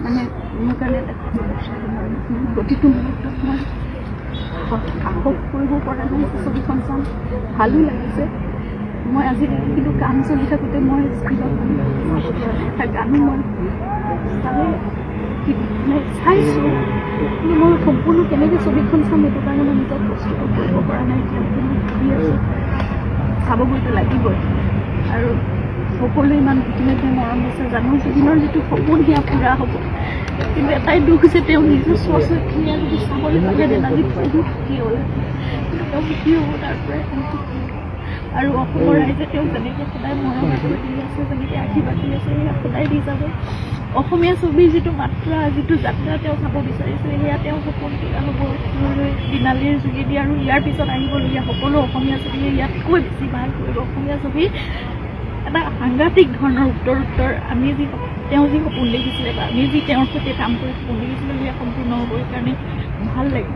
মানে মোৰ কাৰণে প্ৰতিটো মুহূৰ্তত মই সাহস কৰিব পৰা নাই। ছবিখন চাম ভালো লাগিছে। মই আজিলৈকে কিন্তু কাম চলি থাকোঁতে মই স্কুলত এটা গানো মই চাইছোঁ, কিন্তু মই সম্পূৰ্ণ কেনেকৈ ছবিখন চাম সেইটো কাৰণে মই নিজক প্ৰস্তুত কৰিব পৰা নাই। এতিয়ালৈকে মই ভাবি আছোঁ চাবগৈতো লাগিবই। আৰু সকলোৱে ইমান ইতিমধ্যে মৰম দিছে। জানো জুবিনৰ যিটো সপোন সেয়া পূৰা হ'ব, কিন্তু এটাই দুখ যে তেওঁ নিজৰ স্বচক্ষুৰে যদি চাবলৈ পালে দেৱালী বহুত সুখী হ'ল, কিন্তু তেওঁ সুখী হ'ব তাৰ পৰাই সন্তুষ্টি। আৰু অসমৰ ৰাইজে তেওঁক যেনেকৈ সদায় মৰম দি আছে, যেনেকৈ আশীৰ্বাদ দি আছে, সেয়া সদায় দি যাব। অসমীয়া ছবিৰ যিটো মাত্ৰা, যিটো যাত্ৰা তেওঁ চাব বিচাৰিছে, সেয়া তেওঁ সপোন পূৰা হ'ব দিনালীৰ যোগেদি। আৰু ইয়াৰ পিছত আহিবলগীয়া সকলো অসমীয়া ছবিয়ে ইয়াতকৈ বেছি ভাল কৰিব। অসমীয়া ছবিৰ এটা সাংঘাতিক ধৰণৰ উত্তৰ আমি যি তেওঁ যি সপোন দেখিছিলে বা আমি যি তেওঁৰ সৈতে কাম কৰি সপোন দেখিছিলোঁ, সেয়া সম্পূৰ্ণ হ'ব। সেইকাৰণে ভাল লাগে।